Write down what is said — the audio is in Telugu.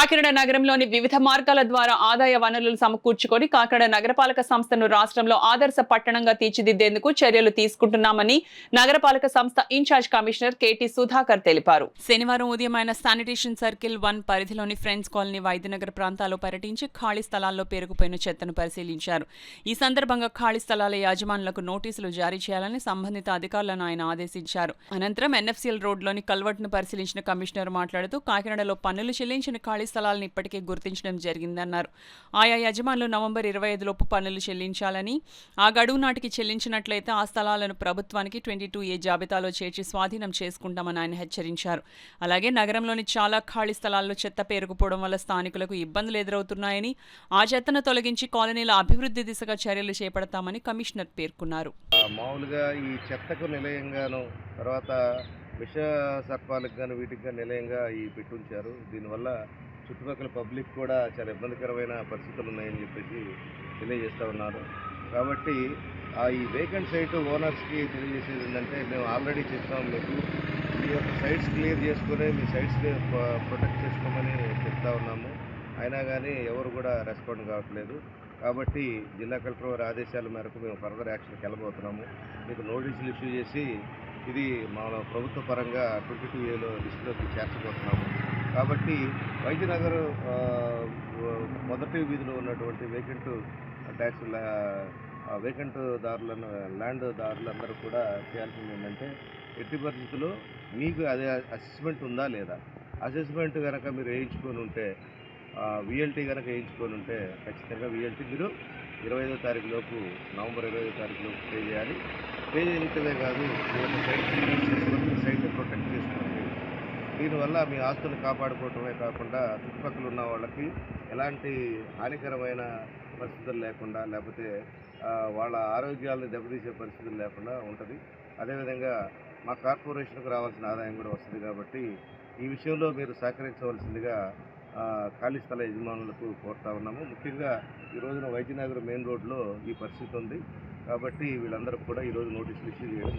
కాకినాడ నగరంలోని వివిధ మార్గాల ద్వారా ఆదాయ వనరులు సమకూర్చుకొని కాకినాడ నగరపాలక సంస్థను రాష్ట్రంలో ఆదర్శ పట్టణంగా తీర్చిదిద్దేందుకు చర్యలు తీసుకుంటున్నామని నగరపాలక సంస్థ ఇన్ఛార్జ్ కమిషనర్ కెటి సుధాకర్ తెలిపారు. శనివారం ఉదయం ఆయన శానిటేషన్ సర్కిల్ 1 పరిధిలోని ఫ్రెండ్స్ కాలనీ వైద్యనగర్ ప్రాంతాల్లో పర్యటించి ఖాళీ స్థలాల్లో పేరుకుపోయిన చెత్తను పరిశీలించారు. ఈ సందర్భంగా ఖాళీ స్థలాల యాజమానులకు నోటీసులు జారీ చేయాలని సంబంధిత అధికారులను ఆయన ఆదేశించారు. అనంతరం ఎన్ఎఫ్సిఎల్ రోడ్లోని కల్వర్ట్ను పరిశీలించిన కమిషనర్ మాట్లాడుతూ కాకినాడలో పన్నులు చెల్లించిన ఖాళీ స్థలాలను ఇప్పటికే గుర్తించడం జరిగిందన్నారు. ఆయా యజమానులు నవంబర్ 25 లోపు పన్నులు చెల్లించాలని, ఆ గడువు నాటికి చెల్లించినట్లయితే ఆ స్థలాలను ప్రభుత్వానికి 22A జాబితాలో చేర్చి స్వాధీనం చేసుకుంటామని ఆయన హెచ్చరించారు. అలాగే నగరంలోని చాలా ఖాళీ స్థలాల్లో చెత్త పేరుకుపోవడం వల్ల స్థానికులకు ఇబ్బందులు ఎదురవుతున్నాయని, ఆ చెత్తను తొలగించి కాలనీల అభివృద్ధి దిశగా చర్యలు చేపడతామని కమిషనర్ పేర్కొన్నారు. మామూలుగా ఈ చెత్తకు నిలయంగాను, తర్వాత విష సర్పాలకు కానీ వీటికి కానీ నిలయంగా ఈ పెట్టుంచారు. దీనివల్ల చుట్టుపక్కల పబ్లిక్ కూడా చాలా ఇబ్బందికరమైన పరిస్థితులు ఉన్నాయని చెప్పేసి తెలియజేస్తూ ఉన్నారు. కాబట్టి ఈ వేకెంట్ సైట్ ఓనర్స్కి తెలియజేసేది ఏంటంటే, మేము ఆల్రెడీ చెప్తాం మీకు, మీ యొక్క సైట్స్ క్లియర్ చేసుకుని మీ సైట్స్ని ప్రొటెక్ట్ చేసుకోమని చెప్తా ఉన్నాము. అయినా కానీ ఎవరు కూడా రెస్పాండ్ కావట్లేదు. కాబట్టి జిల్లా కలెక్టర్ వారి ఆదేశాల మేరకు మేము ఫర్దర్ యాక్షన్కి వెళ్ళబోతున్నాము. మీకు నోటీసులు ఇష్యూ చేసి ఇది మన ప్రభుత్వ పరంగా 22Aలో లిస్టులోకి చేర్చబోతున్నాము. కాబట్టి వైద్యనగర్ మొదటి వీధిలో ఉన్నటువంటి వేకెంట్ ట్యాక్స్ వేకెంట్ దారులను ల్యాండ్ దారులందరూ కూడా చేయాల్సింది ఏంటంటే, ఎట్టి పరిస్థితుల్లో మీకు అదే అసెస్మెంట్ ఉందా లేదా, అసెస్మెంట్ కనుక మీరు వేయించుకొని ఉంటే, విఎల్టీ కనుక వేయించుకొని ఉంటే ఖచ్చితంగా విఎల్టీ మీరు 25వ తారీఖు లోపు, నవంబర్ 25వ తారీఖు లోపు పే చేయాలి. పే చేయటమే కాదు, మీ యొక్క సైట్ క్లియరెన్స్ చేసుకొని మీ సైట్ని ప్రొటెక్ట్ చేసుకోండి. దీనివల్ల మీ ఆస్తులు కాపాడుకోవటమే కాకుండా చుట్టుపక్కల ఉన్న వాళ్ళకి ఎలాంటి హానికరమైన పరిస్థితులు లేకుండా, లేకపోతే వాళ్ళ ఆరోగ్యాలను దెబ్బతీసే పరిస్థితులు లేకుండా ఉంటుంది. అదేవిధంగా మా కార్పొరేషన్కు రావాల్సిన ఆదాయం కూడా వస్తుంది. కాబట్టి ఈ విషయంలో మీరు సహకరించవలసిందిగా ఖాళీ స్థల యజమానులకు కోరుతా ఉన్నాము. ముఖ్యంగా ఈ రోజున వైద్యనగర్ మెయిన్ రోడ్లో ఈ పరిస్థితి ఉంది. కాబట్టి వీళ్ళందరికీ కూడా ఈరోజు నోటీసులు ఇష్యూ చేయడం